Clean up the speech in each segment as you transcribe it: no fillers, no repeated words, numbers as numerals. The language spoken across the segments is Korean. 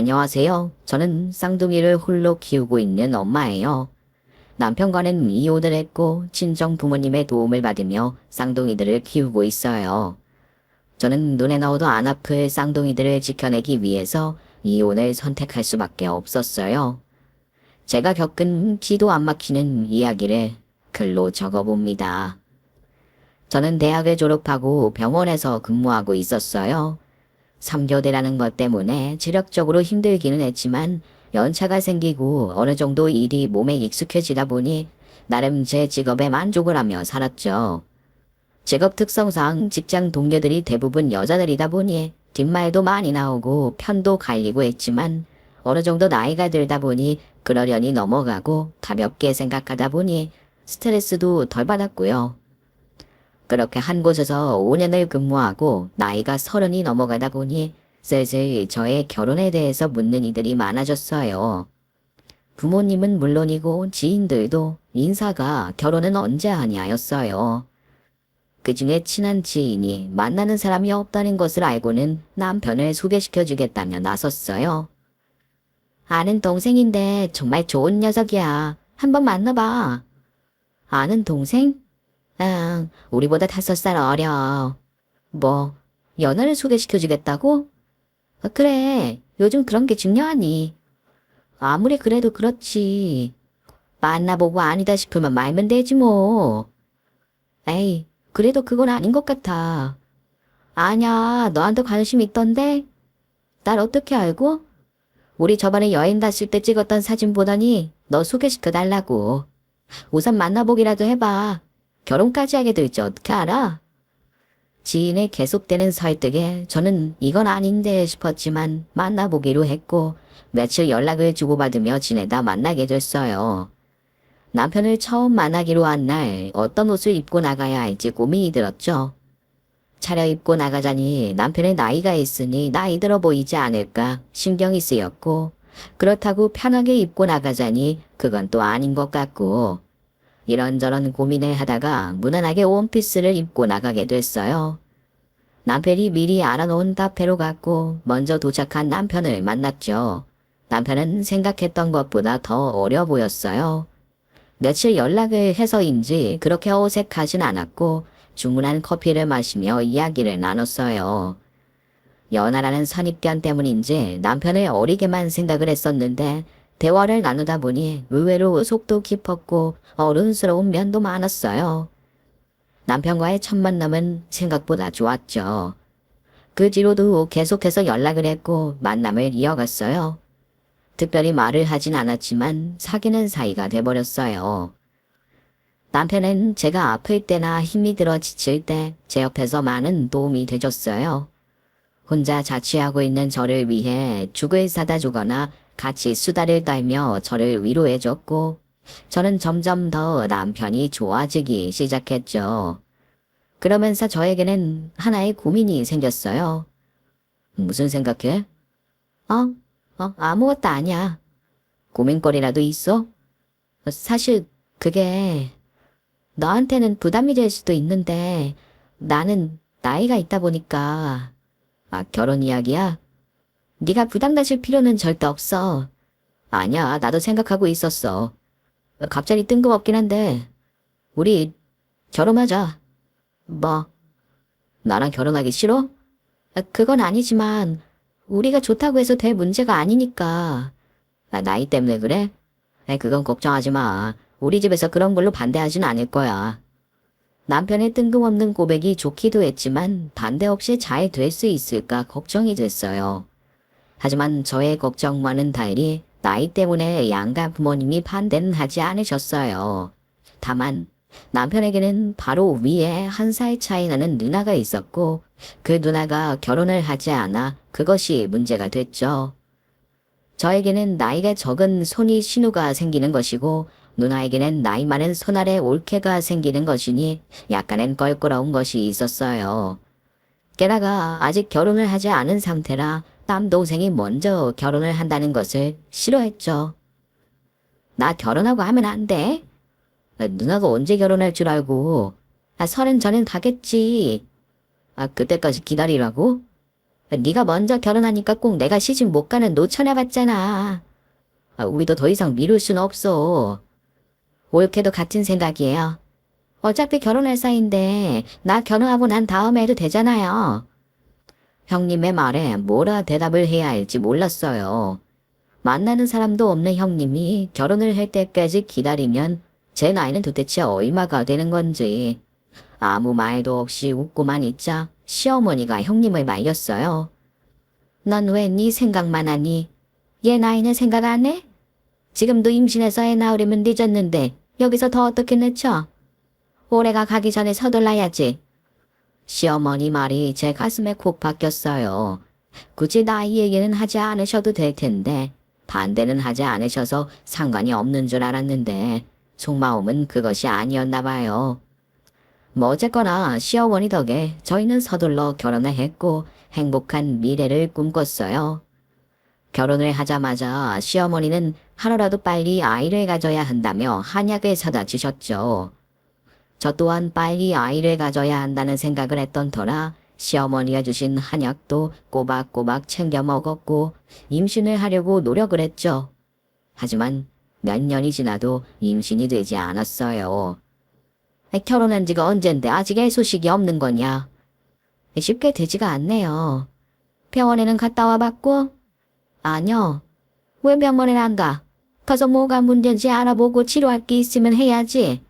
안녕하세요. 저는 쌍둥이를 홀로 키우고 있는 엄마예요. 남편과는 이혼을 했고 친정 부모님의 도움을 받으며 쌍둥이들을 키우고 있어요. 저는 눈에 넣어도 안 아플 쌍둥이들을 지켜내기 위해서 이혼을 선택할 수밖에 없었어요. 제가 겪은 기도 안 막히는 이야기를 글로 적어봅니다. 저는 대학을 졸업하고 병원에서 근무하고 있었어요. 3교대라는 것 때문에 체력적으로 힘들기는 했지만 연차가 생기고 어느 정도 일이 몸에 익숙해지다 보니 나름 제 직업에 만족을 하며 살았죠. 직업 특성상 직장 동료들이 대부분 여자들이다 보니 뒷말도 많이 나오고 편도 갈리고 했지만 어느 정도 나이가 들다 보니 그러려니 넘어가고 가볍게 생각하다 보니 스트레스도 덜 받았고요. 그렇게 한 곳에서 5년을 근무하고 나이가 30이 넘어가다 보니 슬슬 저의 결혼에 대해서 묻는 이들이 많아졌어요. 부모님은 물론이고 지인들도 인사가 결혼은 언제 하냐였어요. 그중에 친한 지인이 만나는 사람이 없다는 것을 알고는 남편을 소개시켜주겠다며 나섰어요. 아는 동생인데 정말 좋은 녀석이야. 한번 만나봐. 아는 동생? 응, 우리보다 5살 어려. 뭐, 연하를 소개시켜주겠다고? 그래, 요즘 그런 게 중요하니. 아무리 그래도 그렇지. 만나보고 아니다 싶으면 말면 되지 뭐. 에이, 그래도 그건 아닌 것 같아. 아냐, 너한테 관심 있던데? 날 어떻게 알고? 우리 저번에 여행 갔을 때 찍었던 사진 보더니 너 소개시켜달라고. 우선 만나보기라도 해봐. 결혼까지 하게 될지 어떻게 알아? 지인의 계속되는 설득에 저는 이건 아닌데 싶었지만 만나보기로 했고 며칠 연락을 주고받으며 지내다 만나게 됐어요. 남편을 처음 만나기로 한 날 어떤 옷을 입고 나가야 할지 고민이 들었죠. 차려입고 나가자니 남편의 나이가 있으니 나이 들어 보이지 않을까 신경이 쓰였고 그렇다고 편하게 입고 나가자니 그건 또 아닌 것 같고 이런저런 고민을 하다가 무난하게 원피스를 입고 나가게 됐어요. 남편이 미리 알아놓은 카페로 갔고 먼저 도착한 남편을 만났죠. 남편은 생각했던 것보다 더 어려 보였어요. 며칠 연락을 해서인지 그렇게 어색하진 않았고 주문한 커피를 마시며 이야기를 나눴어요. 연하라는 선입견 때문인지 남편을 어리게만 생각을 했었는데 대화를 나누다 보니 의외로 속도 깊었고 어른스러운 면도 많았어요. 남편과의 첫 만남은 생각보다 좋았죠. 그 뒤로도 계속해서 연락을 했고 만남을 이어갔어요. 특별히 말을 하진 않았지만 사귀는 사이가 돼버렸어요. 남편은 제가 아플 때나 힘이 들어 지칠 때 제 옆에서 많은 도움이 돼줬어요. 혼자 자취하고 있는 저를 위해 죽을 사다 주거나 같이 수다를 떨며 저를 위로해줬고 저는 점점 더 남편이 좋아지기 시작했죠. 그러면서 저에게는 하나의 고민이 생겼어요. 무슨 생각해? 아무것도 아니야. 고민거리라도 있어? 사실 그게 너한테는 부담이 될 수도 있는데 나는 나이가 있다 보니까. 결혼 이야기야? 네가 부담 가질 필요는 절대 없어. 아니야, 나도 생각하고 있었어. 갑자기 뜬금없긴 한데 우리 결혼하자. 뭐, 나랑 결혼하기 싫어? 그건 아니지만 우리가 좋다고 해서 될 문제가 아니니까. 나이 때문에 그래? 그건 걱정하지 마. 우리 집에서 그런 걸로 반대하진 않을 거야. 남편의 뜬금없는 고백이 좋기도 했지만 반대 없이 잘 될 수 있을까 걱정이 됐어요. 하지만 저의 걱정과는 달리 나이 때문에 양가 부모님이 반대는 하지 않으셨어요. 다만 남편에게는 바로 위에 1살 차이 나는 누나가 있었고 그 누나가 결혼을 하지 않아 그것이 문제가 됐죠. 저에게는 나이가 적은 손이 신우가 생기는 것이고 누나에게는 나이 많은 손아래 올케가 생기는 것이니 약간은 껄끄러운 것이 있었어요. 게다가 아직 결혼을 하지 않은 상태라 남동생이 먼저 결혼을 한다는 것을 싫어했죠. 나 결혼하고 하면 안 돼? 누나가 언제 결혼할 줄 알고. 30 전엔 가겠지. 그때까지 기다리라고? 네가 먼저 결혼하니까 꼭 내가 시집 못 가는 노처녀 같잖아. 우리도 더 이상 미룰 순 없어. 옳게도 같은 생각이에요. 어차피 결혼할 사이인데 나 결혼하고 난 다음에 해도 되잖아요. 형님의 말에 뭐라 대답을 해야 할지 몰랐어요. 만나는 사람도 없는 형님이 결혼을 할 때까지 기다리면 제 나이는 도대체 얼마가 되는 건지. 아무 말도 없이 웃고만 있자 시어머니가 형님을 말렸어요. 넌 왜 네 생각만 하니? 얘 나이는 생각 안 해? 지금도 임신해서 애 낳으려면 늦었는데 여기서 더 어떻게 늦춰? 올해가 가기 전에 서둘러야지. 시어머니 말이 제 가슴에 콕 박혔어요. 굳이 나이 얘기는 하지 않으셔도 될 텐데 반대는 하지 않으셔서 상관이 없는 줄 알았는데 속마음은 그것이 아니었나 봐요. 뭐 어쨌거나 시어머니 덕에 저희는 서둘러 결혼을 했고 행복한 미래를 꿈꿨어요. 결혼을 하자마자 시어머니는 하루라도 빨리 아이를 가져야 한다며 한약을 사다 주셨죠. 저 또한 빨리 아이를 가져야 한다는 생각을 했던 터라 시어머니가 주신 한약도 꼬박꼬박 챙겨 먹었고 임신을 하려고 노력을 했죠. 하지만 몇 년이 지나도 임신이 되지 않았어요. 결혼한 지가 언젠데 아직 애 소식이 없는 거냐? 쉽게 되지가 않네요. 병원에는 갔다 와봤고? 아니요. 왜 병원에 안 가? 가서 뭐가 문제인지 알아보고 치료할 게 있으면 해야지.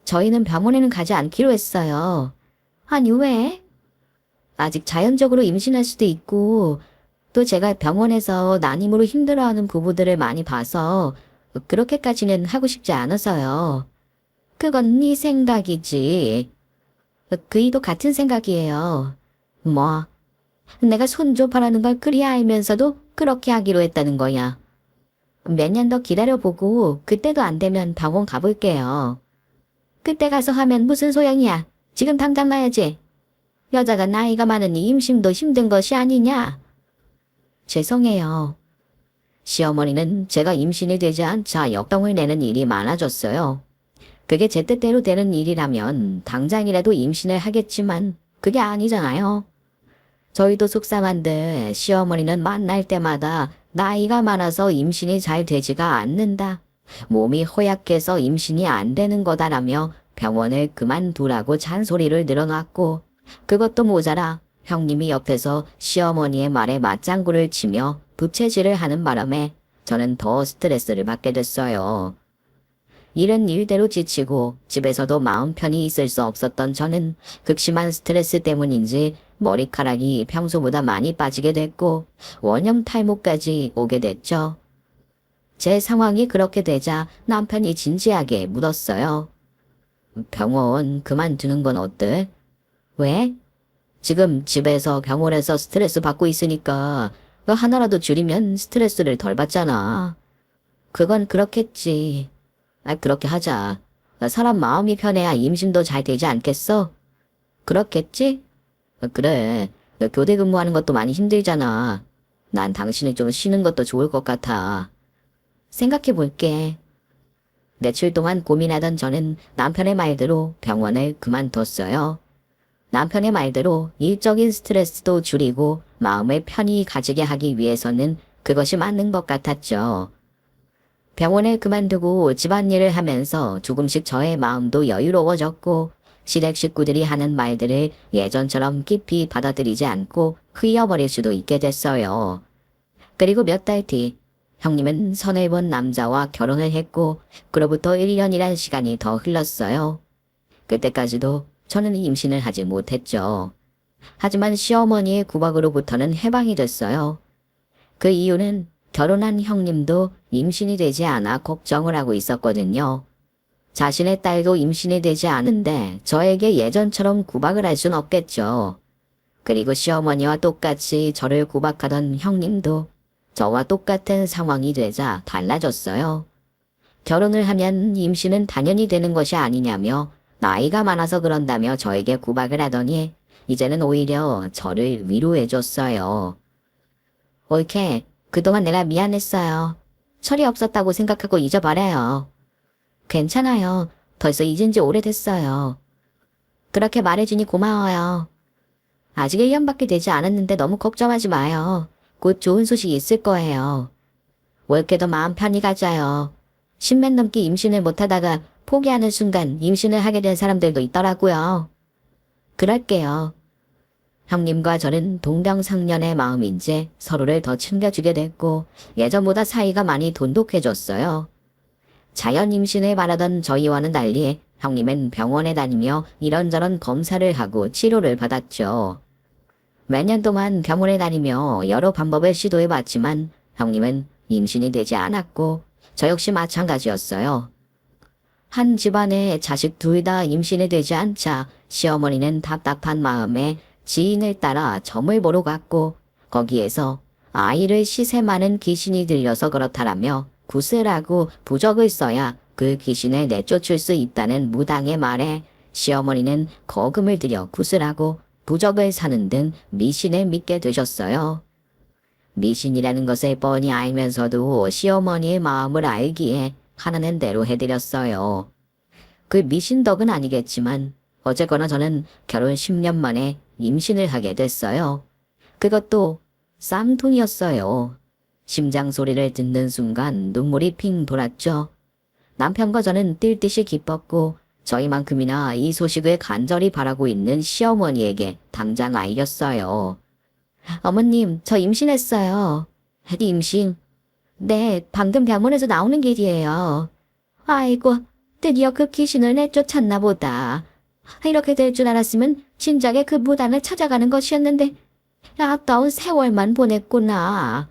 저희는 병원에는 가지 않기로 했어요. 아니 왜? 아직 자연적으로 임신할 수도 있고 또 제가 병원에서 난임으로 힘들어하는 부부들을 많이 봐서 그렇게까지는 하고 싶지 않아서요. 그건 네 생각이지. 그이도 같은 생각이에요. 뭐, 내가 손주 바라는 걸 그리 알면서도 그렇게 하기로 했다는 거야. 몇 년 더 기다려보고 그때도 안 되면 병원 가볼게요. 그때 가서 하면 무슨 소용이야. 지금 당장 나야지. 여자가 나이가 많으니 임신도 힘든 것이 아니냐. 죄송해요. 시어머니는 제가 임신이 되지 않자 역병을 내는 일이 많아졌어요. 그게 제 뜻대로 되는 일이라면 당장이라도 임신을 하겠지만 그게 아니잖아요. 저희도 속상한데 시어머니는 만날 때마다 나이가 많아서 임신이 잘 되지가 않는다. 몸이 허약해서 임신이 안 되는 거다라며 병원을 그만두라고 잔소리를 늘어놨고 그것도 모자라 형님이 옆에서 시어머니의 말에 맞장구를 치며 부채질을 하는 바람에 저는 더 스트레스를 받게 됐어요. 일은 일대로 지치고 집에서도 마음 편히 있을 수 없었던 저는 극심한 스트레스 때문인지 머리카락이 평소보다 많이 빠지게 됐고 원형 탈모까지 오게 됐죠. 제 상황이 그렇게 되자 남편이 진지하게 묻었어요. 병원 그만두는 건 어때? 왜? 지금 집에서 병원에서 스트레스 받고 있으니까 너 하나라도 줄이면 스트레스를 덜 받잖아. 그건 그렇겠지. 그렇게 하자. 사람 마음이 편해야 임신도 잘 되지 않겠어? 그렇겠지? 그래. 너 교대 근무하는 것도 많이 힘들잖아. 난 당신이 좀 쉬는 것도 좋을 것 같아. 생각해 볼게. 며칠 동안 고민하던 저는 남편의 말대로 병원을 그만뒀어요. 남편의 말대로 일적인 스트레스도 줄이고 마음을 편히 가지게 하기 위해서는 그것이 맞는 것 같았죠. 병원을 그만두고 집안일을 하면서 조금씩 저의 마음도 여유로워졌고 시댁 식구들이 하는 말들을 예전처럼 깊이 받아들이지 않고 흘려버릴 수도 있게 됐어요. 그리고 몇 달 뒤 형님은 선을 본 남자와 결혼을 했고 그로부터 1년이란 시간이 더 흘렀어요. 그때까지도 저는 임신을 하지 못했죠. 하지만 시어머니의 구박으로부터는 해방이 됐어요. 그 이유는 결혼한 형님도 임신이 되지 않아 걱정을 하고 있었거든요. 자신의 딸도 임신이 되지 않은데 저에게 예전처럼 구박을 할 순 없겠죠. 그리고 시어머니와 똑같이 저를 구박하던 형님도 저와 똑같은 상황이 되자 달라졌어요. 결혼을 하면 임신은 당연히 되는 것이 아니냐며 나이가 많아서 그런다며 저에게 구박을 하더니 이제는 오히려 저를 위로해줬어요. 옳게 그동안 내가 미안했어요. 철이 없었다고 생각하고 잊어버려요. 괜찮아요. 벌써 잊은 지 오래됐어요. 그렇게 말해주니 고마워요. 아직 1년밖에 되지 않았는데 너무 걱정하지 마요. 곧 좋은 소식이 있을 거예요. 왜 이렇게 더 마음 편히 가져요. 10년 넘게 임신을 못하다가 포기하는 순간 임신을 하게 된 사람들도 있더라고요. 그럴게요. 형님과 저는 동병상련의 마음인지 서로를 더 챙겨주게 됐고 예전보다 사이가 많이 돈독해졌어요. 자연 임신을 바라던 저희와는 달리 형님은 병원에 다니며 이런저런 검사를 하고 치료를 받았죠. 몇 년 동안 병원에 다니며 여러 방법을 시도해봤지만 형님은 임신이 되지 않았고 저 역시 마찬가지였어요. 한 집안에 자식 둘 다 임신이 되지 않자 시어머니는 답답한 마음에 지인을 따라 점을 보러 갔고 거기에서 아이를 시샘하는 귀신이 들려서 그렇다라며 구슬하고 부적을 써야 그 귀신을 내쫓을 수 있다는 무당의 말에 시어머니는 거금을 들여 구슬하고 부적을 사는 등 미신을 믿게 되셨어요. 미신이라는 것을 뻔히 알면서도 시어머니의 마음을 알기에 하나는 대로 해드렸어요. 그 미신 덕은 아니겠지만 어쨌거나 저는 결혼 10년 만에 임신을 하게 됐어요. 그것도 쌍둥이였어요. 심장 소리를 듣는 순간 눈물이 핑 돌았죠. 남편과 저는 뛸 듯이 기뻤고 저희만큼이나 이 소식을 간절히 바라고 있는 시어머니에게 당장 알렸어요. 어머님, 저 임신했어요. 임신? 네, 방금 병원에서 나오는 길이에요. 아이고, 드디어 그 귀신을 내쫓았나 보다. 이렇게 될 줄 알았으면 진작에 그 무당을 찾아가는 것이었는데 아까운 세월만 보냈구나.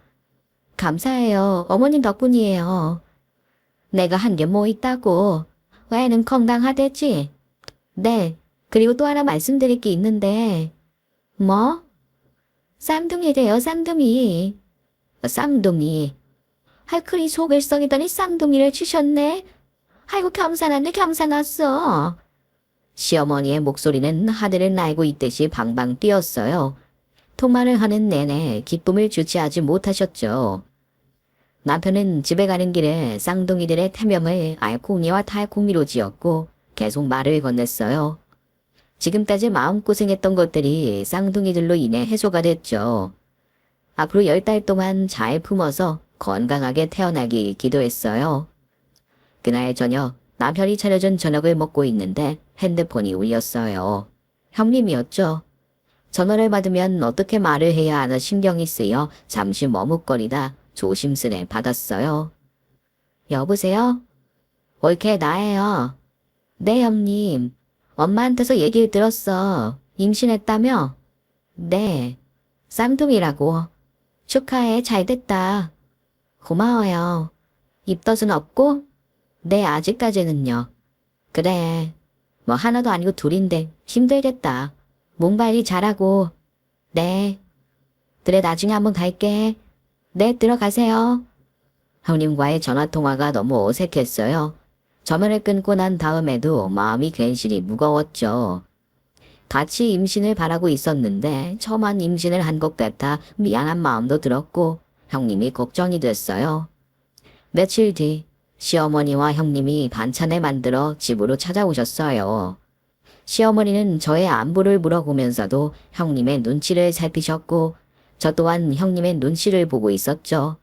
감사해요. 어머님 덕분이에요. 내가 한 게 뭐 있다고. 애는 건강하댔지? 네. 그리고 또 하나 말씀드릴 게 있는데. 뭐? 쌍둥이래요, 쌍둥이. 쌍둥이. 할클이 속을 썩이더니 쌍둥이를 주셨네. 아이고, 겸사났네, 겸사났어. 시어머니의 목소리는 하늘을 날고 있듯이 방방 뛰었어요. 통화를 하는 내내 기쁨을 주체하지 못하셨죠. 남편은 집에 가는 길에 쌍둥이들의 태명을 알콩이와 탈콩이로 지었고 계속 말을 건넸어요. 지금까지 마음고생했던 것들이 쌍둥이들로 인해 해소가 됐죠. 앞으로 10달 동안 잘 품어서 건강하게 태어나기 기도했어요. 그날 저녁 남편이 차려준 저녁을 먹고 있는데 핸드폰이 울렸어요. 형님이었죠. 전화를 받으면 어떻게 말을 해야 하나 신경이 쓰여 잠시 머뭇거리다 조심스레 받았어요. 여보세요? 올케 나예요. 네 형님. 엄마한테서 얘기를 들었어. 임신했다며? 네. 쌍둥이라고. 축하해. 잘 됐다. 고마워요. 입덧은 없고? 네, 아직까지는요. 그래. 뭐 하나도 아니고 둘인데 힘들겠다. 몸 관리 잘하고. 네. 그래, 나중에 한번 갈게. 네, 들어가세요. 형님과의 전화통화가 너무 어색했어요. 전화를 끊고 난 다음에도 마음이 괜시리 무거웠죠. 같이 임신을 바라고 있었는데 저만 임신을 한 것 같아 미안한 마음도 들었고 형님이 걱정이 됐어요. 며칠 뒤 시어머니와 형님이 반찬을 만들어 집으로 찾아오셨어요. 시어머니는 저의 안부를 물어보면서도 형님의 눈치를 살피셨고 저 또한 형님의 눈치를 보고 있었죠.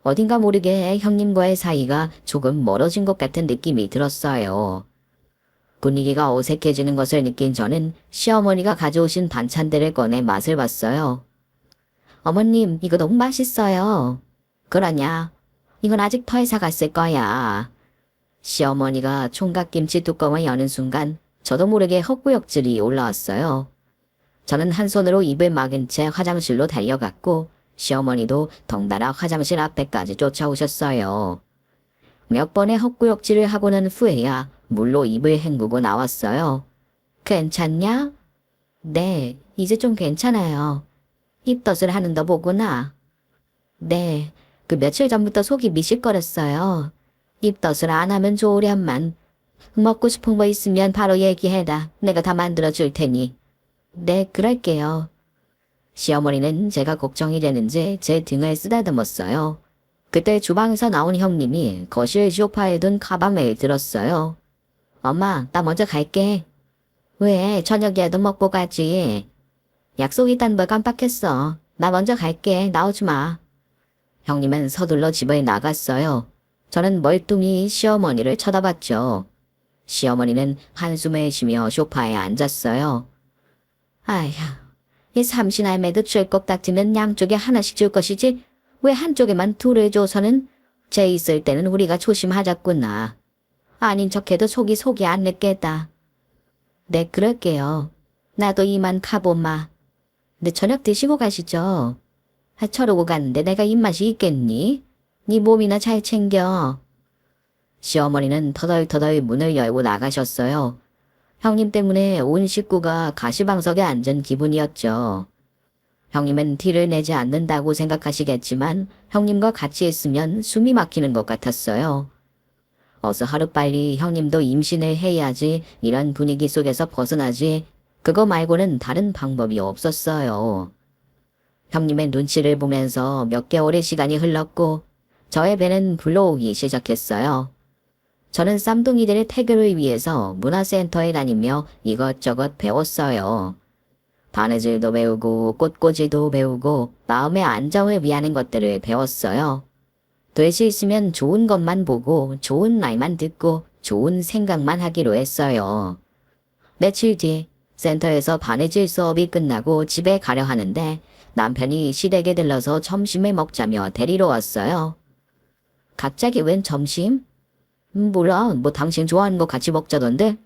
어딘가 모르게 형님과의 사이가 조금 멀어진 것 같은 느낌이 들었어요. 분위기가 어색해지는 것을 느낀 저는 시어머니가 가져오신 반찬들을 꺼내 맛을 봤어요. 어머님, 이거 너무 맛있어요. 그러냐? 이건 아직 더 해서 갔을 거야. 시어머니가 총각김치 뚜껑을 여는 순간 저도 모르게 헛구역질이 올라왔어요. 저는 한 손으로 입을 막은 채 화장실로 달려갔고 시어머니도 덩달아 화장실 앞에까지 쫓아오셨어요. 몇 번의 헛구역질을 하고 난 후에야 물로 입을 헹구고 나왔어요. 괜찮냐? 네, 이제 좀 괜찮아요. 입덧을 하는다 보구나. 네, 그 며칠 전부터 속이 미식거렸어요. 입덧을 안 하면 좋으련만. 먹고 싶은 거 있으면 바로 얘기해라. 내가 다 만들어 줄 테니. 네, 그럴게요. 시어머니는 제가 걱정이 되는지 제 등을 쓰다듬었어요. 그때 주방에서 나온 형님이 거실 소파에 둔 가방을 들었어요. 엄마, 나 먼저 갈게. 왜? 저녁이라도 먹고 가지. 약속 있다는 걸 깜빡했어. 나 먼저 갈게. 나오지 마. 형님은 서둘러 집을 나갔어요. 저는 멀뚱히 시어머니를 쳐다봤죠. 시어머니는 한숨을 쉬며 소파에 앉았어요. 아휴, 이 삼신할매도 쫄꺽딱지는 양쪽에 하나씩 줄 것이지 왜 한쪽에만 둘을 줘서는 쟤 있을 때는 우리가 조심하자꾸나. 아닌 척해도 속이 안 늦겠다. 네, 그럴게요. 나도 이만 가보마. 네, 저녁 드시고 가시죠. 저러고 갔는데 내가 입맛이 있겠니? 네 몸이나 잘 챙겨. 시어머니는 터덜터덜 문을 열고 나가셨어요. 형님 때문에 온 식구가 가시방석에 앉은 기분이었죠. 형님은 티를 내지 않는다고 생각하시겠지만 형님과 같이 있으면 숨이 막히는 것 같았어요. 어서 하루빨리 형님도 임신을 해야지 이런 분위기 속에서 벗어나지 그거 말고는 다른 방법이 없었어요. 형님의 눈치를 보면서 몇 개월의 시간이 흘렀고 저의 배는 불러오기 시작했어요. 저는 쌈둥이들의 태교를 위해서 문화센터에 다니며 이것저것 배웠어요. 바느질도 배우고 꽃꽂이도 배우고 마음의 안정을 위하는 것들을 배웠어요. 될 수 있으면 좋은 것만 보고 좋은 말만 듣고 좋은 생각만 하기로 했어요. 며칠 뒤 센터에서 바느질 수업이 끝나고 집에 가려 하는데 남편이 시댁에 들러서 점심을 먹자며 데리러 왔어요. 갑자기 웬 점심? 몰라, 뭐 당신 좋아하는 거 같이 먹자던데?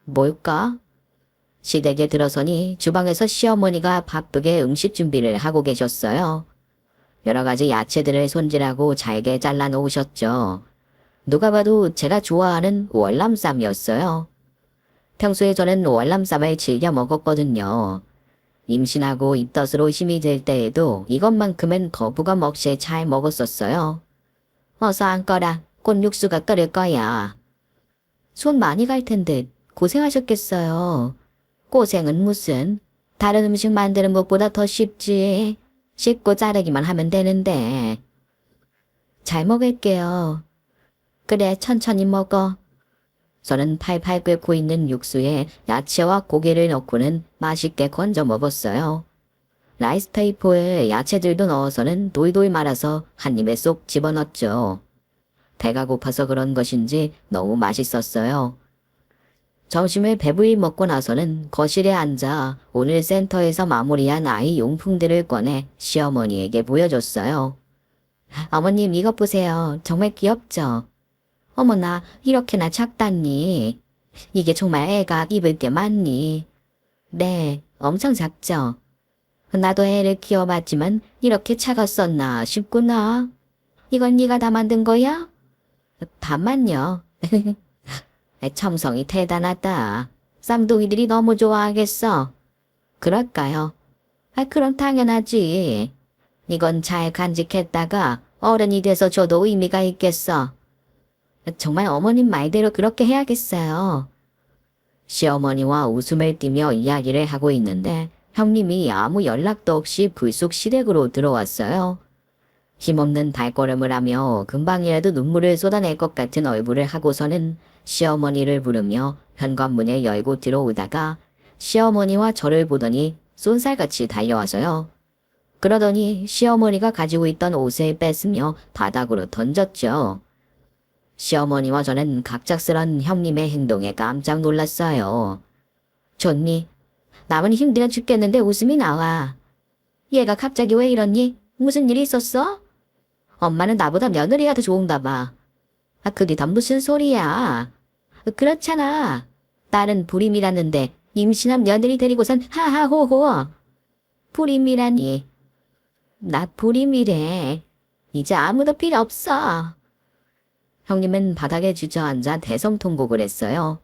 뭘까? 시댁에 들어서니 주방에서 시어머니가 바쁘게 음식 준비를 하고 계셨어요. 여러 가지 야채들을 손질하고 잘게 잘라 놓으셨죠. 누가 봐도 제가 좋아하는 월남쌈이었어요. 평소에 저는 월남쌈을 즐겨 먹었거든요. 임신하고 입덧으로 힘이 들 때에도 이것만큼은 거부감 없이 잘 먹었었어요. 어서 앉거라. 곧 육수가 끓을 거야. 손 많이 갈 텐데 고생하셨겠어요. 고생은 무슨. 다른 음식 만드는 것보다 더 쉽지. 씻고 자르기만 하면 되는데. 잘 먹을게요. 그래, 천천히 먹어. 저는 팔팔 끓고 있는 육수에 야채와 고기를 넣고는 맛있게 건져 먹었어요. 라이스페이퍼에 야채들도 넣어서는 돌돌 말아서 한 입에 쏙 집어넣었죠. 배가 고파서 그런 것인지 너무 맛있었어요. 점심을 배부리 먹고 나서는 거실에 앉아 오늘 센터에서 마무리한 아이 용품들을 꺼내 시어머니에게 보여줬어요. 어머님, 이것 보세요. 정말 귀엽죠? 어머나, 이렇게나 작다니. 이게 정말 애가 입을 게 많니? 네, 엄청 작죠? 나도 애를 키워봤지만 이렇게 작았었나 싶구나. 이건 네가 다 만든 거야? 반만요. 첨성이 대단하다. 쌍둥이들이 너무 좋아하겠어. 그럴까요? 그럼 당연하지. 이건 잘 간직했다가 어른이 돼서 줘도 의미가 있겠어. 정말 어머님 말대로 그렇게 해야겠어요. 시어머니와 웃음을 띠며 이야기를 하고 있는데 형님이 아무 연락도 없이 불쑥 시댁으로 들어왔어요. 힘없는 발걸음을 하며 금방이라도 눈물을 쏟아낼 것 같은 얼굴을 하고서는 시어머니를 부르며 현관문을 열고 들어오다가 시어머니와 저를 보더니 쏜살같이 달려와서요. 그러더니 시어머니가 가지고 있던 옷을 뺐으며 바닥으로 던졌죠. 시어머니와 저는 갑작스런 형님의 행동에 깜짝 놀랐어요. 좋니? 남은 힘들어 죽겠는데 웃음이 나와. 얘가 갑자기 왜 이러니? 무슨 일이 있었어? 엄마는 나보다 며느리가 더 좋은가 봐. 그게 다 무슨 소리야. 그렇잖아. 딸은 불임이라는데 임신한 며느리 데리고선 하하호호. 불임이라니. 나 불임이래. 이제 아무도 필요 없어. 형님은 바닥에 주저앉아 대성통곡을 했어요.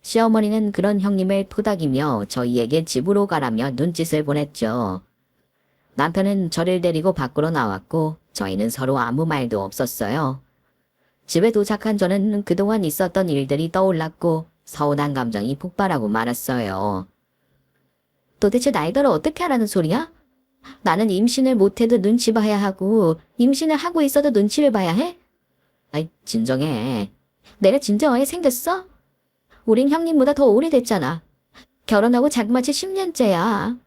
시어머니는 그런 형님을 토닥이며 저희에게 집으로 가라며 눈짓을 보냈죠. 남편은 저를 데리고 밖으로 나왔고 저희는 서로 아무 말도 없었어요. 집에 도착한 저는 그동안 있었던 일들이 떠올랐고 서운한 감정이 폭발하고 말았어요. 도대체 나이더러 어떻게 하라는 소리야? 나는 임신을 못해도 눈치 봐야 하고 임신을 하고 있어도 눈치를 봐야 해? 아이, 진정해. 내가 진정하게 생겼어? 우린 형님보다 더 오래됐잖아. 결혼하고 자그마치 10년째야.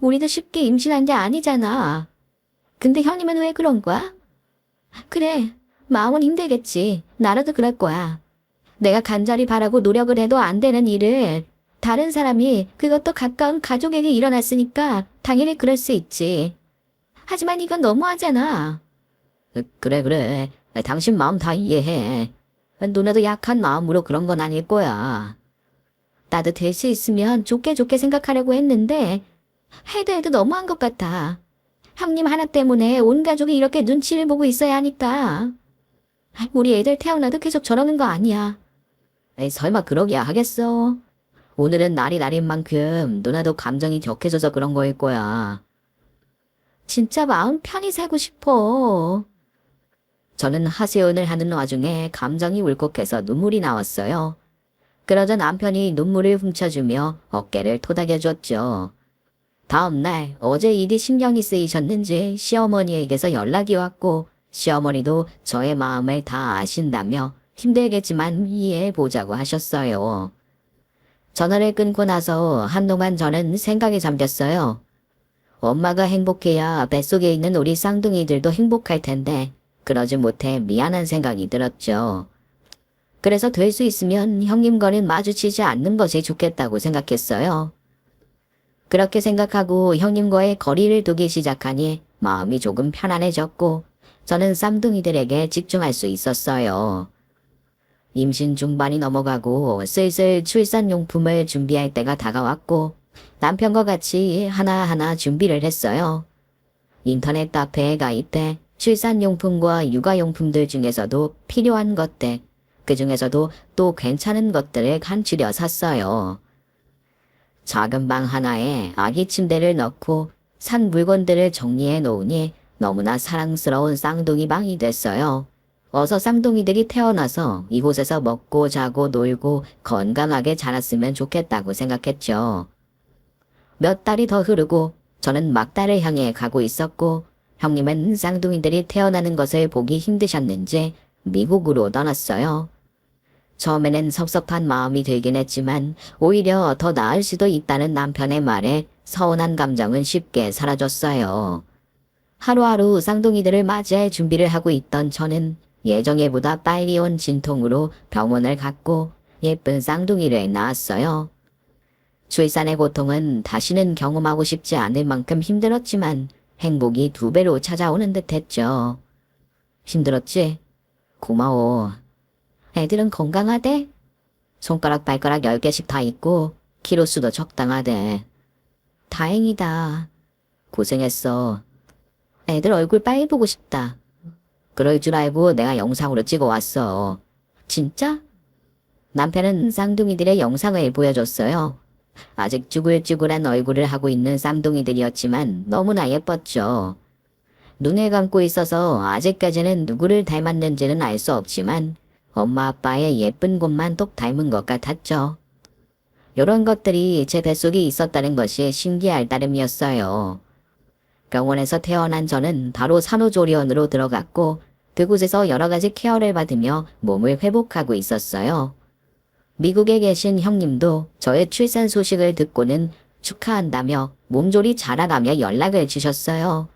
우리도 쉽게 임신한 게 아니잖아. 근데 형님은 왜 그런 거야? 그래, 마음은 힘들겠지. 나라도 그럴 거야. 내가 간절히 바라고 노력을 해도 안 되는 일을 다른 사람이, 그것도 가까운 가족에게 일어났으니까 당연히 그럴 수 있지. 하지만 이건 너무하잖아. 그래. 당신 마음 다 이해해. 누나도 약한 마음으로 그런 건 아닐 거야. 나도 될 수 있으면 좋게 생각하려고 했는데 해도 너무한 것 같아. 형님 하나 때문에 온 가족이 이렇게 눈치를 보고 있어야 하니까. 우리 애들 태어나도 계속 저러는 거 아니야. 에이, 설마 그러기야 하겠어. 오늘은 날이 날인 만큼 누나도 감정이 격해져서 그런 거일 거야. 진짜 마음 편히 살고 싶어. 저는 하소연을 하는 와중에 감정이 울컥해서 눈물이 나왔어요. 그러자 남편이 눈물을 훔쳐주며 어깨를 토닥여줬죠. 다음날 어제 일이 신경이 쓰이셨는지 시어머니에게서 연락이 왔고 시어머니도 저의 마음을 다 아신다며 힘들겠지만 이해해보자고 하셨어요. 전화를 끊고 나서 한동안 저는 생각에 잠겼어요. 엄마가 행복해야 뱃속에 있는 우리 쌍둥이들도 행복할 텐데 그러지 못해 미안한 생각이 들었죠. 그래서 될 수 있으면 형님과는 마주치지 않는 것이 좋겠다고 생각했어요. 그렇게 생각하고 형님과의 거리를 두기 시작하니 마음이 조금 편안해졌고 저는 쌍둥이들에게 집중할 수 있었어요. 임신 중반이 넘어가고 슬슬 출산용품을 준비할 때가 다가왔고 남편과 같이 하나하나 준비를 했어요. 인터넷 카페에 가입해 출산용품과 육아용품들 중에서도 필요한 것들, 그 중에서도 또 괜찮은 것들을 간추려 샀어요. 작은 방 하나에 아기 침대를 넣고 산 물건들을 정리해 놓으니 너무나 사랑스러운 쌍둥이 방이 됐어요. 어서 쌍둥이들이 태어나서 이곳에서 먹고 자고 놀고 건강하게 자랐으면 좋겠다고 생각했죠. 몇 달이 더 흐르고 저는 막달을 향해 가고 있었고 형님은 쌍둥이들이 태어나는 것을 보기 힘드셨는지 미국으로 떠났어요. 처음에는 섭섭한 마음이 들긴 했지만 오히려 더 나을 수도 있다는 남편의 말에 서운한 감정은 쉽게 사라졌어요. 하루하루 쌍둥이들을 맞이할 준비를 하고 있던 저는 예정에보다 빨리 온 진통으로 병원을 갔고 예쁜 쌍둥이를 낳았어요. 출산의 고통은 다시는 경험하고 싶지 않을 만큼 힘들었지만 행복이 2배로 찾아오는 듯 했죠. 힘들었지? 고마워. 애들은 건강하대? 손가락 발가락 10개씩 다 있고 키로수도 적당하대. 다행이다. 고생했어. 애들 얼굴 빨리 보고 싶다. 그럴 줄 알고 내가 영상으로 찍어 왔어. 진짜? 남편은 쌍둥이들의 영상을 보여줬어요. 아직 쭈글쭈글한 얼굴을 하고 있는 쌍둥이들이었지만 너무나 예뻤죠. 눈을 감고 있어서 아직까지는 누구를 닮았는지는 알 수 없지만 엄마 아빠의 예쁜 곳만 똑 닮은 것 같았죠. 이런 것들이 제 뱃속에 있었다는 것이 신기할 따름이었어요. 병원에서 태어난 저는 바로 산후조리원으로 들어갔고 그곳에서 여러 가지 케어를 받으며 몸을 회복하고 있었어요. 미국에 계신 형님도 저의 출산 소식을 듣고는 축하한다며 몸조리 잘하라며 연락을 주셨어요.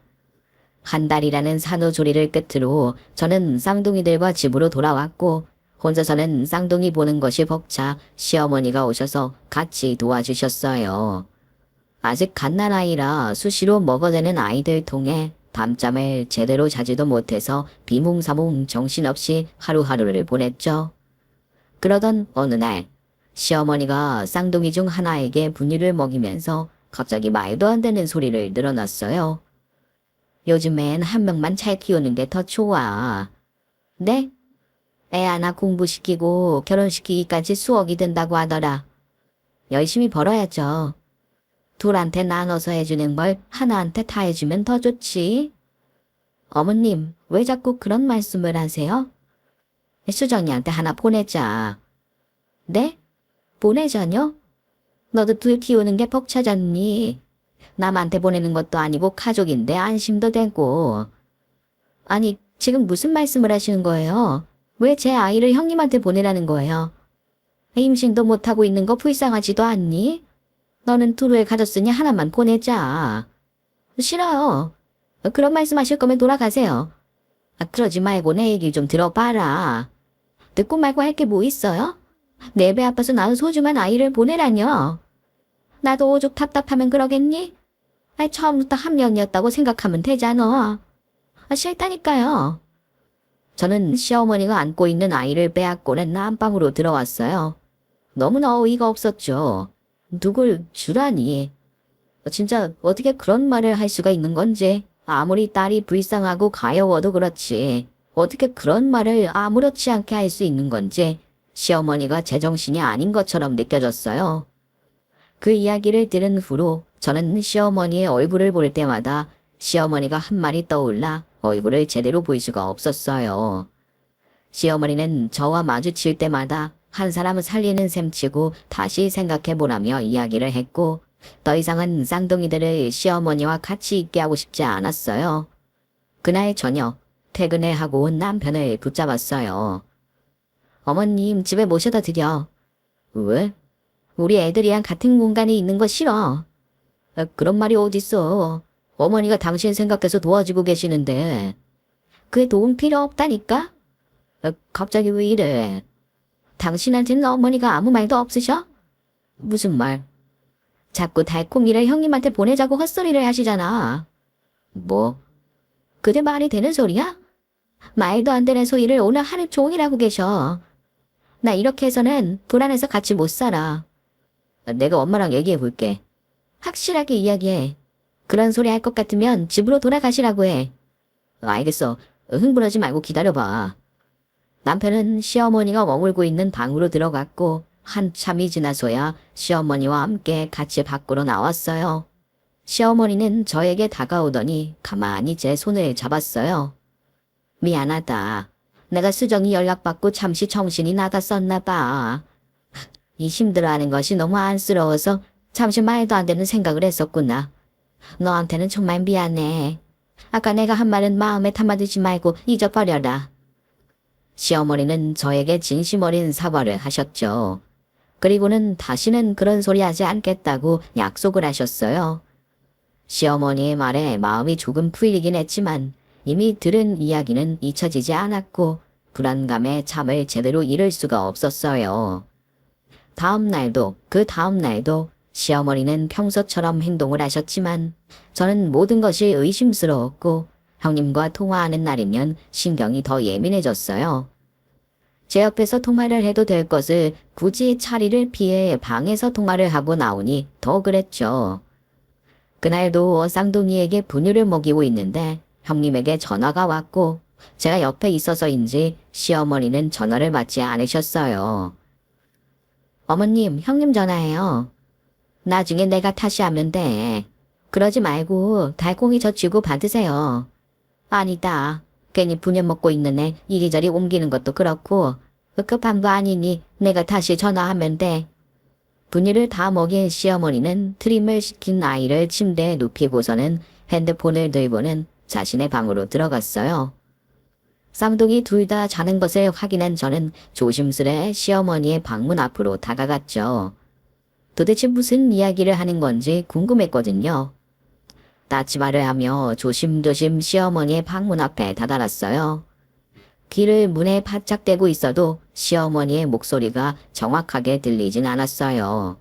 한 달이라는 산후조리를 끝으로 저는 쌍둥이들과 집으로 돌아왔고 혼자서는 쌍둥이 보는 것이 벅차 시어머니가 오셔서 같이 도와주셨어요. 아직 갓난아이라 수시로 먹어대는 아이들 통해 밤잠을 제대로 자지도 못해서 비몽사몽 정신없이 하루하루를 보냈죠. 그러던 어느 날 시어머니가 쌍둥이 중 하나에게 분유를 먹이면서 갑자기 말도 안 되는 소리를 늘어놨어요. 요즘엔 한 명만 잘 키우는 게 더 좋아. 네? 애 하나 공부시키고 결혼시키기까지 수억이 든다고 하더라. 열심히 벌어야죠. 둘한테 나눠서 해주는 걸 하나한테 다 해주면 더 좋지. 어머님, 왜 자꾸 그런 말씀을 하세요? 수정이한테 하나 보내자. 네? 보내자뇨? 너도 둘 키우는 게 벅차잖니. 남한테 보내는 것도 아니고 가족인데 안심도 되고. 아니, 지금 무슨 말씀을 하시는 거예요? 왜 제 아이를 형님한테 보내라는 거예요? 임신도 못하고 있는 거 불쌍하지도 않니? 너는 둘을 가졌으니 하나만 보내자. 싫어요. 그런 말씀하실 거면 돌아가세요. 그러지 말고 내 얘기 좀 들어봐라. 듣고 말고 할 게 뭐 있어요? 내 배 아파서 낳은 소중한 아이를 보내라뇨. 나도 오죽 답답하면 그러겠니? 처음부터 한 명이었다고 생각하면 되잖아. 싫다니까요. 저는 시어머니가 안고 있는 아이를 빼앗고는 안방으로 들어왔어요. 너무나 어이가 없었죠. 누굴 주라니. 진짜 어떻게 그런 말을 할 수가 있는 건지. 아무리 딸이 불쌍하고 가여워도 그렇지. 어떻게 그런 말을 아무렇지 않게 할 수 있는 건지 시어머니가 제정신이 아닌 것처럼 느껴졌어요. 그 이야기를 들은 후로 저는 시어머니의 얼굴을 볼 때마다 시어머니가 한 말이 떠올라 얼굴을 제대로 볼 수가 없었어요. 시어머니는 저와 마주칠 때마다 한 사람을 살리는 셈치고 다시 생각해보라며 이야기를 했고 더 이상은 쌍둥이들을 시어머니와 같이 있게 하고 싶지 않았어요. 그날 저녁 퇴근을 하고 온 남편을 붙잡았어요. 어머님 집에 모셔다 드려. 왜? 우리 애들이랑 같은 공간에 있는 거 싫어. 그런 말이 어딨어. 어머니가 당신 생각해서 도와주고 계시는데. 그 도움 필요 없다니까? 갑자기 왜 이래? 당신한테는 어머니가 아무 말도 없으셔? 무슨 말? 자꾸 달콤이를 형님한테 보내자고 헛소리를 하시잖아. 뭐? 그게 말이 되는 소리야? 말도 안 되는 소리를 오늘 하루 종일 하고 계셔. 나 이렇게 해서는 불안해서 같이 못 살아. 내가 엄마랑 얘기해 볼게. 확실하게 이야기해. 그런 소리 할 것 같으면 집으로 돌아가시라고 해. 알겠어. 흥분하지 말고 기다려봐. 남편은 시어머니가 머물고 있는 방으로 들어갔고 한참이 지나서야 시어머니와 함께 같이 밖으로 나왔어요. 시어머니는 저에게 다가오더니 가만히 제 손을 잡았어요. 미안하다. 내가 수정이 연락받고 잠시 정신이 나갔었나 봐. 이 힘들어하는 것이 너무 안쓰러워서 잠시 말도 안 되는 생각을 했었구나. 너한테는 정말 미안해. 아까 내가 한 말은 마음에 담아두지 말고 잊어버려라. 시어머니는 저에게 진심 어린 사과를 하셨죠. 그리고는 다시는 그런 소리 하지 않겠다고 약속을 하셨어요. 시어머니의 말에 마음이 조금 풀리긴 했지만 이미 들은 이야기는 잊혀지지 않았고 불안감에 잠을 제대로 이룰 수가 없었어요. 다음 날도 그 다음 날도 시어머니는 평소처럼 행동을 하셨지만 저는 모든 것이 의심스러웠고 형님과 통화하는 날이면 신경이 더 예민해졌어요. 제 옆에서 통화를 해도 될 것을 굳이 자리를 피해 방에서 통화를 하고 나오니 더 그랬죠. 그날도 쌍둥이에게 분유를 먹이고 있는데 형님에게 전화가 왔고 제가 옆에 있어서인지 시어머니는 전화를 받지 않으셨어요. 어머님, 형님 전화해요. 나중에 내가 다시 하면 돼. 그러지 말고 달콩이 젖히고 받으세요. 아니다. 괜히 분유 먹고 있는 애 이리저리 옮기는 것도 그렇고 급한 거 아니니 내가 다시 전화하면 돼. 분유를 다 먹인 시어머니는 트림을 시킨 아이를 침대에 눕히고서는 핸드폰을 들고는 자신의 방으로 들어갔어요. 쌍둥이 둘 다 자는 것을 확인한 저는 조심스레 시어머니의 방문 앞으로 다가갔죠. 도대체 무슨 이야기를 하는 건지 궁금했거든요. 따치마를 하며 조심조심 시어머니의 방문 앞에 다다랐어요. 귀를 문에 바짝 대고 있어도 시어머니의 목소리가 정확하게 들리진 않았어요.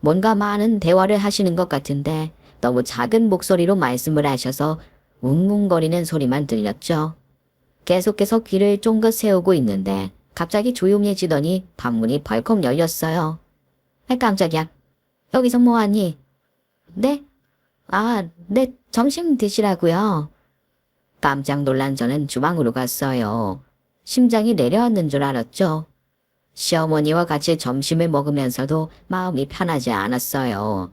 뭔가 많은 대화를 하시는 것 같은데 너무 작은 목소리로 말씀을 하셔서 웅웅거리는 소리만 들렸죠. 계속해서 귀를 쫑긋 세우고 있는데 갑자기 조용해지더니 방문이 벌컥 열렸어요. 깜짝이야. 여기서 뭐하니? 네? 네, 점심 드시라고요. 깜짝 놀란 저는 주방으로 갔어요. 심장이 내려앉는 줄 알았죠. 시어머니와 같이 점심을 먹으면서도 마음이 편하지 않았어요.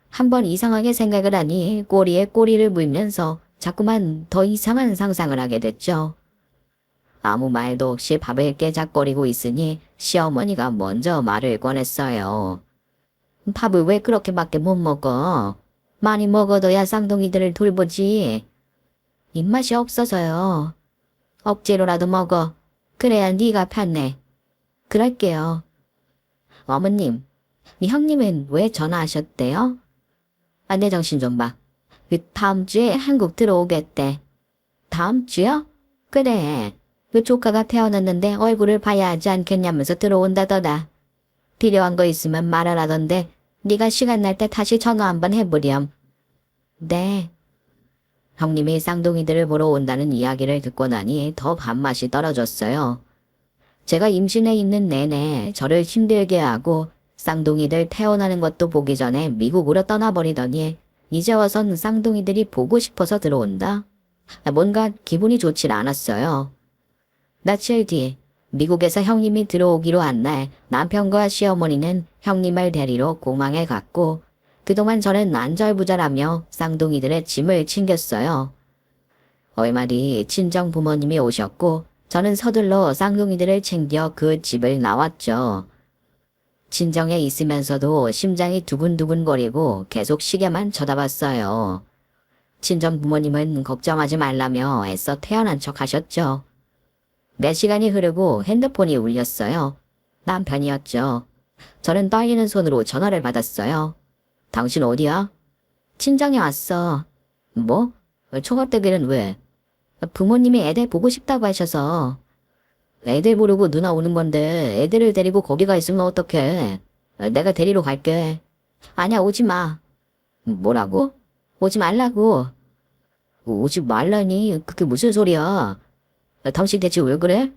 한번 이상하게 생각을 하니 꼬리에 꼬리를 물면서 자꾸만 더 이상한 상상을 하게 됐죠. 아무 말도 없이 밥을 깨작거리고 있으니 시어머니가 먼저 말을 꺼냈어요. 밥을 왜 그렇게밖에 못 먹어? 많이 먹어둬야 쌍둥이들을 돌보지. 입맛이 없어서요. 억지로라도 먹어. 그래야 네가 편해. 그럴게요. 어머님, 네 형님은 왜 전화하셨대요? 아, 내 정신 좀 봐. 그 다음 주에 한국 들어오겠대. 다음 주요? 그래. 그 조카가 태어났는데 얼굴을 봐야 하지 않겠냐면서 들어온다더라. 필요한 거 있으면 말하라던데 네가 시간 날 때 다시 전화 한번 해보렴. 네. 형님이 쌍둥이들을 보러 온다는 이야기를 듣고 나니 더 밥맛이 떨어졌어요. 제가 임신해 있는 내내 저를 힘들게 하고 쌍둥이들 태어나는 것도 보기 전에 미국으로 떠나버리더니 이제 와선 쌍둥이들이 보고 싶어서 들어온다? 뭔가 기분이 좋질 않았어요. 며칠 뒤 미국에서 형님이 들어오기로 한 날 남편과 시어머니는 형님을 데리러 공항에 갔고 그동안 저는 안절부절하며 쌍둥이들의 짐을 챙겼어요. 얼마 뒤 친정 부모님이 오셨고 저는 서둘러 쌍둥이들을 챙겨 그 집을 나왔죠. 친정에 있으면서도 심장이 두근두근거리고 계속 시계만 쳐다봤어요. 친정 부모님은 걱정하지 말라며 애써 태어난 척 하셨죠. 몇 시간이 흐르고 핸드폰이 울렸어요. 남편이었죠. 저는 떨리는 손으로 전화를 받았어요. 당신 어디야? 친정에 왔어. 뭐? 초가댁에는 왜? 부모님이 애들 보고 싶다고 하셔서. 애들 보려고 누나 오는 건데 애들을 데리고 거기 가 있으면 어떡해. 내가 데리러 갈게. 아니야, 오지 마. 뭐라고? 오지 말라고. 오지 말라니? 그게 무슨 소리야? 당신 대체 왜 그래?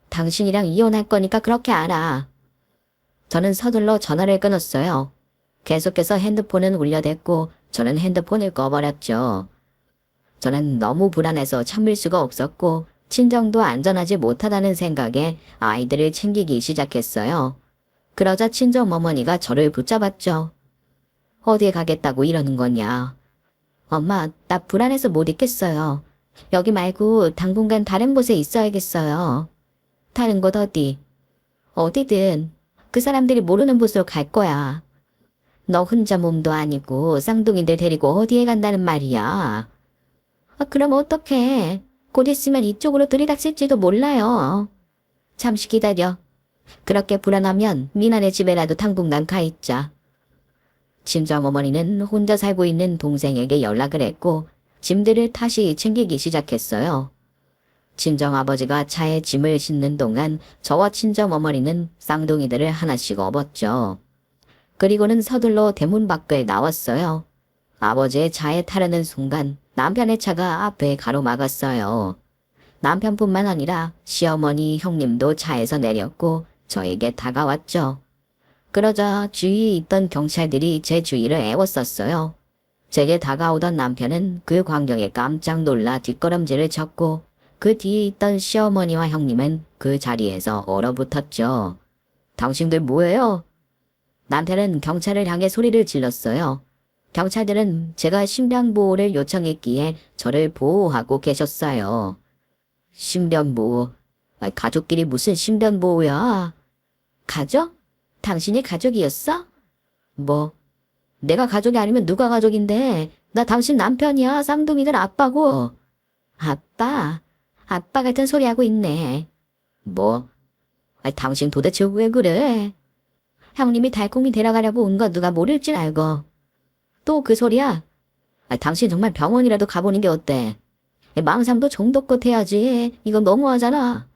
당신이랑 이혼할 거니까 그렇게 알아. 저는 서둘러 전화를 끊었어요. 계속해서 핸드폰은 울려댔고 저는 핸드폰을 꺼버렸죠. 저는 너무 불안해서 참을 수가 없었고 친정도 안전하지 못하다는 생각에 아이들을 챙기기 시작했어요. 그러자 친정 어머니가 저를 붙잡았죠. 어디에 가겠다고 이러는 거냐. 엄마, 나 불안해서 못 있겠어요. 여기 말고 당분간 다른 곳에 있어야겠어요. 다른 곳 어디? 어디든 그 사람들이 모르는 곳으로 갈 거야. 너 혼자 몸도 아니고 쌍둥이들 데리고 어디에 간다는 말이야. 그럼 어떡해. 곧 있으면 이쪽으로 들이닥칠지도 몰라요. 잠시 기다려. 그렇게 불안하면 미나네 집에라도 당분간 가 있자. 친정어머니는 혼자 살고 있는 동생에게 연락을 했고 짐들을 다시 챙기기 시작했어요. 친정아버지가 차에 짐을 싣는 동안 저와 친정어머니는 쌍둥이들을 하나씩 업었죠. 그리고는 서둘러 대문 밖을 나왔어요. 아버지의 차에 타려는 순간 남편의 차가 앞에 가로막았어요. 남편뿐만 아니라 시어머니, 형님도 차에서 내렸고 저에게 다가왔죠. 그러자 주위에 있던 경찰들이 제 주위를 애웠었어요. 제게 다가오던 남편은 그 광경에 깜짝 놀라 뒷걸음질을 쳤고 그 뒤에 있던 시어머니와 형님은 그 자리에서 얼어붙었죠. 당신들 뭐예요? 남편은 경찰을 향해 소리를 질렀어요. 경찰들은 제가 신변보호를 요청했기에 저를 보호하고 계셨어요. 신변보호? 가족끼리 무슨 신변보호야? 가족? 당신이 가족이었어? 뭐? 내가 가족이 아니면 누가 가족인데? 나 당신 남편이야. 쌍둥이들 아빠고. 아빠? 아빠 같은 소리 하고 있네. 뭐? 당신 도대체 왜 그래? 형님이 달콩이 데려가려고 온 거 누가 모를 줄 알고. 또 그 소리야? 당신 정말 병원이라도 가보는 게 어때? 망상도 정도껏 해야지. 이거 너무하잖아.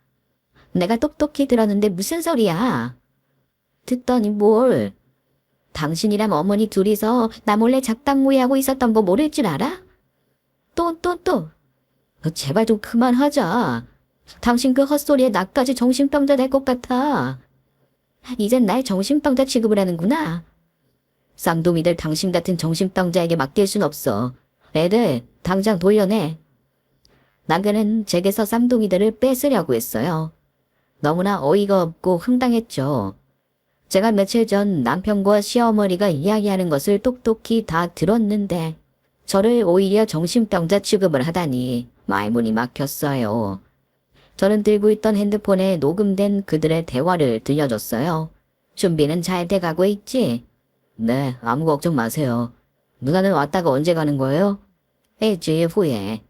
내가 똑똑히 들었는데 무슨 소리야? 듣더니 뭘? 당신이랑 어머니 둘이서 나 몰래 작당모의하고 있었던 거 모를 줄 알아? 또. 제발 좀 그만하자. 당신 그 헛소리에 나까지 정신병자 될 것 같아. 이젠 날 정신병자 취급을 하는구나. 쌍둥이들 당신 같은 정신병자에게 맡길 순 없어. 애들 당장 돌려내. 남편은 제게서 쌍둥이들을 뺏으려고 했어요. 너무나 어이가 없고 황당했죠. 제가 며칠 전 남편과 시어머니가 이야기하는 것을 똑똑히 다 들었는데 저를 오히려 정신병자 취급을 하다니 말문이 막혔어요. 저는 들고 있던 핸드폰에 녹음된 그들의 대화를 들려줬어요. 준비는 잘 돼가고 있지? 네, 아무 걱정 마세요. 누나는 왔다가 언제 가는 거예요? 일주일 후에.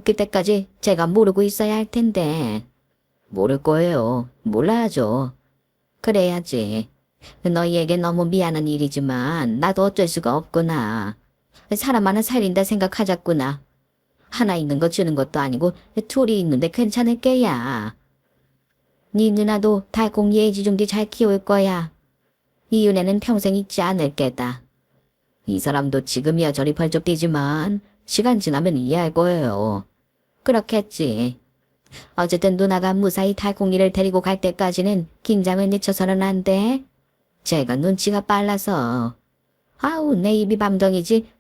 그때까지 제가 모르고 있어야 할 텐데. 모를 거예요. 몰라야죠. 그래야지. 너희에게 너무 미안한 일이지만 나도 어쩔 수가 없구나. 사람 하나 살린다 생각하자꾸나. 하나 있는 거 주는 것도 아니고 둘이 있는데 괜찮을 게야. 네 누나도 달콩 예지중지 잘 키울 거야. 이 은혜는 평생 잊지 않을 게다. 이 사람도 지금이야 저리 벌쩍 뛰지만 시간 지나면 이해할 거예요. 그렇겠지. 어쨌든 누나가 무사히 달콩이를 데리고 갈 때까지는 긴장을 늦춰서는 안 돼. 제가 눈치가 빨라서. 아우 내 입이 밤덩이지.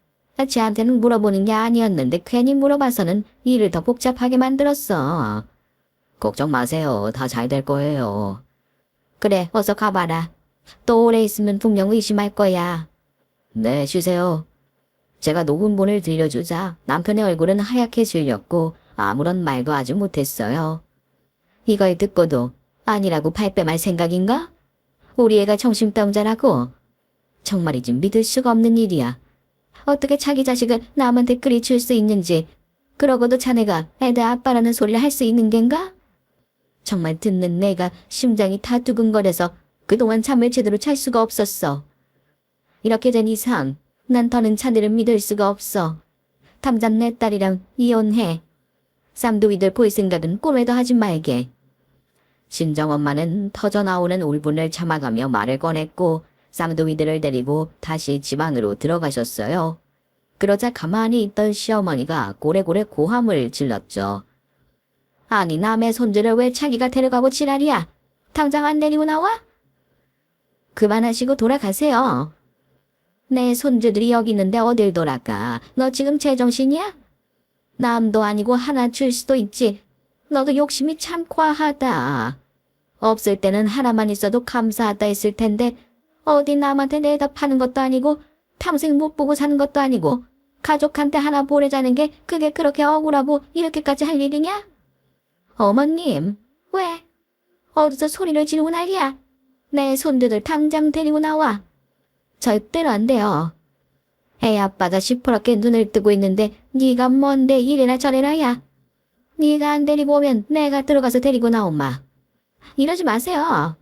쟤한테는 물어보는 게 아니었는데 괜히 물어봐서는 일을 더 복잡하게 만들었어. 걱정 마세요. 다 잘 될 거예요. 그래 어서 가봐라. 또 오래 있으면 분명 의심할 거야. 네 쉬세요. 제가 녹음본을 들려주자 남편의 얼굴은 하얗게 질렸고 아무런 말도 하지 못했어요. 이걸 듣고도 아니라고 발뺌할 생각인가? 우리 애가 정신병자라고? 정말이지 믿을 수가 없는 일이야. 어떻게 자기 자식을 남한테 그리 줄 수 있는지. 그러고도 자네가 애들 아빠라는 소리를 할 수 있는 겐가? 정말 듣는 내가 심장이 다 두근거려서 그동안 잠을 제대로 잘 수가 없었어. 이렇게 된 이상 난 더는 자네를 믿을 수가 없어. 당장 내 딸이랑 이혼해. 쌍둥이들 볼 생각은 꿈에도 하지 말게. 친정엄마는 터져나오는 울분을 참아가며 말을 꺼냈고 쌍둥이들을 데리고 다시 집 안으로 들어가셨어요. 그러자 가만히 있던 시어머니가 고래고래 고함을 질렀죠. 아니 남의 손주를 왜 자기가 데려가고 지랄이야. 당장 안 데리고 나와? 그만하시고 돌아가세요. 내 손주들이 여기 있는데 어딜 돌아가. 너 지금 제정신이야? 남도 아니고 하나 줄 수도 있지. 너도 욕심이 참 과하다. 없을 때는 하나만 있어도 감사하다 했을 텐데 어디 남한테 내다 파는 것도 아니고 평생 못 보고 사는 것도 아니고 가족한테 하나 보내자는 게 그게 그렇게 억울하고 이렇게까지 할 일이냐? 어머님, 왜? 어디서 소리를 지르고 난리야? 내 손주들 당장 데리고 나와. 절대로 안 돼요. 애 아빠가 시퍼렇게 눈을 뜨고 있는데 네가 뭔데 이래라 저래라야. 네가 안 데리고 오면 내가 들어가서 데리고 나오마. 이러지 마세요.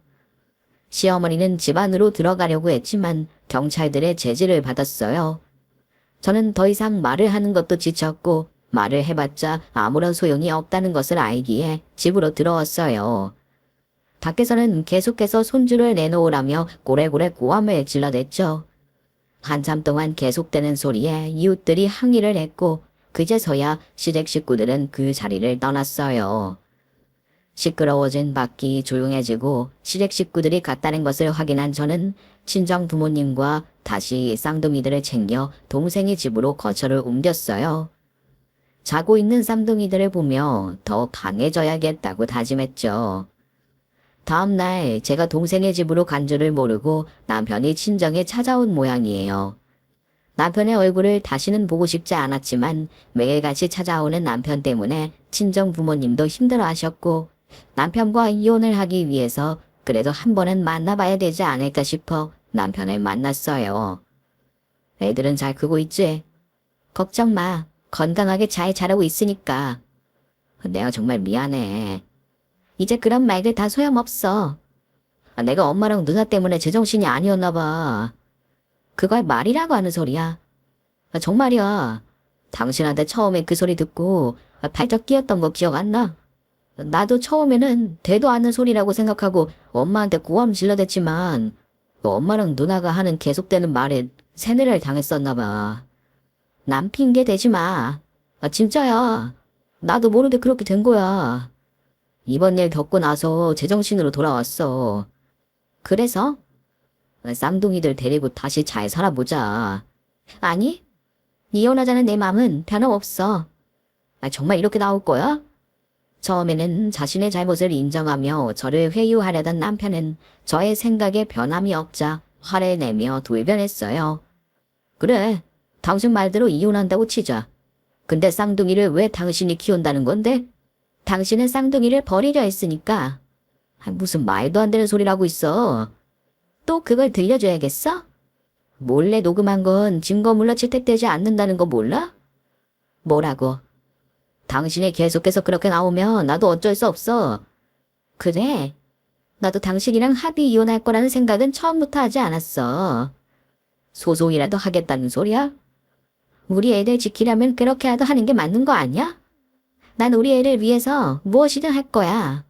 시어머니는 집 안으로 들어가려고 했지만 경찰들의 제지를 받았어요. 저는 더 이상 말을 하는 것도 지쳤고 말을 해봤자 아무런 소용이 없다는 것을 알기에 집으로 들어왔어요. 밖에서는 계속해서 손주를 내놓으라며 고래고래 고함을 질러댔죠. 한참 동안 계속되는 소리에 이웃들이 항의를 했고 그제서야 시댁 식구들은 그 자리를 떠났어요. 시끄러워진 밖이 조용해지고 시댁 식구들이 갔다는 것을 확인한 저는 친정 부모님과 다시 쌍둥이들을 챙겨 동생의 집으로 거처를 옮겼어요. 자고 있는 쌍둥이들을 보며 더 강해져야겠다고 다짐했죠. 다음 날 제가 동생의 집으로 간 줄을 모르고 남편이 친정에 찾아온 모양이에요. 남편의 얼굴을 다시는 보고 싶지 않았지만 매일같이 찾아오는 남편 때문에 친정 부모님도 힘들어하셨고 남편과 이혼을 하기 위해서 그래도 한 번은 만나봐야 되지 않을까 싶어 남편을 만났어요. 애들은 잘 크고 있지? 걱정 마. 건강하게 잘 자라고 있으니까. 내가 정말 미안해. 이제 그런 말들 다 소용없어. 내가 엄마랑 누나 때문에 제정신이 아니었나 봐. 그걸 말이라고 하는 소리야. 정말이야. 당신한테 처음에 그 소리 듣고 발작 끼었던 거 기억 안 나? 나도 처음에는 되도 않는 소리라고 생각하고 엄마한테 고함 질러댔지만 엄마랑 누나가 하는 계속되는 말에 세뇌를 당했었나 봐. 남 핑계 대지 마. 진짜야. 나도 모르게 그렇게 된 거야. 이번 일 겪고 나서 제정신으로 돌아왔어. 그래서? 쌍둥이들 데리고 다시 잘 살아보자. 아니, 이혼하자는 내 맘은 변함없어. 정말 이렇게 나올 거야? 처음에는 자신의 잘못을 인정하며 저를 회유하려던 남편은 저의 생각에 변함이 없자 화를 내며 돌변했어요. 그래, 당신 말대로 이혼한다고 치자. 근데 쌍둥이를 왜 당신이 키운다는 건데? 당신은 쌍둥이를 버리려 했으니까. 무슨 말도 안 되는 소리라고 있어. 또 그걸 들려줘야겠어? 몰래 녹음한 건 증거물로 채택되지 않는다는 거 몰라? 뭐라고? 당신이 계속해서 그렇게 나오면 나도 어쩔 수 없어. 그래? 나도 당신이랑 합의 이혼할 거라는 생각은 처음부터 하지 않았어. 소송이라도 하겠다는 소리야? 우리 애들 지키려면 그렇게라도 하는 게 맞는 거 아니야? 난 우리 애를 위해서 무엇이든 할 거야.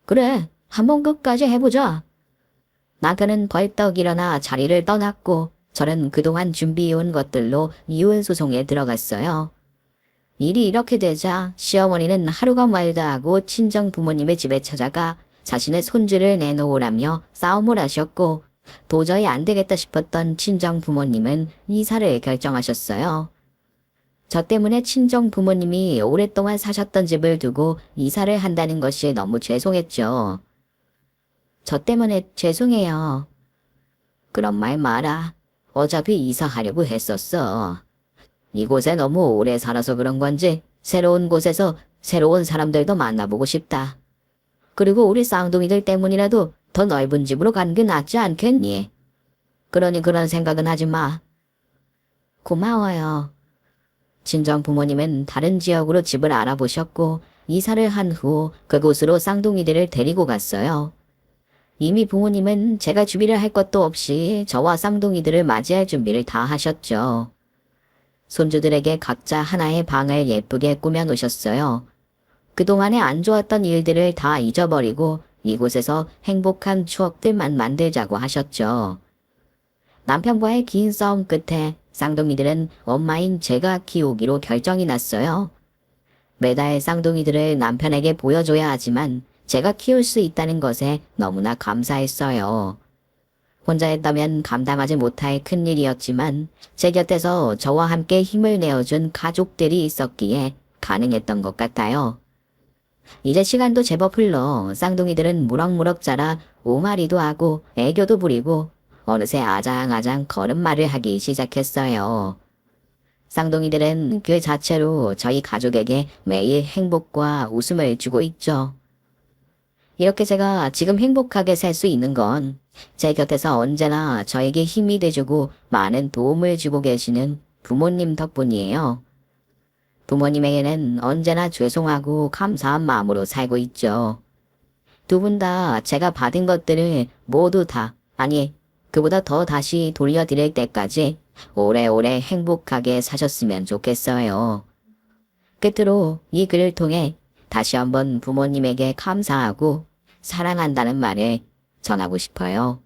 그래, 한번 끝까지 해보자. 남편은 벌떡 일어나 자리를 떠났고 저는 그동안 준비해온 것들로 이혼 소송에 들어갔어요. 일이 이렇게 되자 시어머니는 하루가 멀다 하고 친정 부모님의 집에 찾아가 자신의 손주를 내놓으라며 싸움을 하셨고 도저히 안 되겠다 싶었던 친정 부모님은 이사를 결정하셨어요. 저 때문에 친정 부모님이 오랫동안 사셨던 집을 두고 이사를 한다는 것이 너무 죄송했죠. 저 때문에 죄송해요. 그런 말 마라. 어차피 이사하려고 했었어. 이곳에 너무 오래 살아서 그런 건지 새로운 곳에서 새로운 사람들도 만나보고 싶다. 그리고 우리 쌍둥이들 때문이라도 더 넓은 집으로 가는 게 낫지 않겠니? 그러니 그런 생각은 하지 마. 고마워요. 친정 부모님은 다른 지역으로 집을 알아보셨고 이사를 한 후 그곳으로 쌍둥이들을 데리고 갔어요. 이미 부모님은 제가 준비를 할 것도 없이 저와 쌍둥이들을 맞이할 준비를 다 하셨죠. 손주들에게 각자 하나의 방을 예쁘게 꾸며 놓으셨어요. 그동안에 안 좋았던 일들을 다 잊어버리고 이곳에서 행복한 추억들만 만들자고 하셨죠. 남편과의 긴 싸움 끝에 쌍둥이들은 엄마인 제가 키우기로 결정이 났어요. 매달 쌍둥이들을 남편에게 보여줘야 하지만 제가 키울 수 있다는 것에 너무나 감사했어요. 혼자 했다면 감당하지 못할 큰일이었지만 제 곁에서 저와 함께 힘을 내어준 가족들이 있었기에 가능했던 것 같아요. 이제 시간도 제법 흘러 쌍둥이들은 무럭무럭 자라 오마리도 하고 애교도 부리고 어느새 아장아장 걸음마를 하기 시작했어요. 쌍둥이들은 그 자체로 저희 가족에게 매일 행복과 웃음을 주고 있죠. 이렇게 제가 지금 행복하게 살 수 있는 건 제 곁에서 언제나 저에게 힘이 돼주고 많은 도움을 주고 계시는 부모님 덕분이에요. 부모님에게는 언제나 죄송하고 감사한 마음으로 살고 있죠. 두 분 다 제가 받은 것들을 모두 다, 아니, 그보다 더 다시 돌려드릴 때까지 오래오래 행복하게 사셨으면 좋겠어요. 끝으로 이 글을 통해 다시 한번 부모님에게 감사하고 사랑한다는 말을 전하고 싶어요.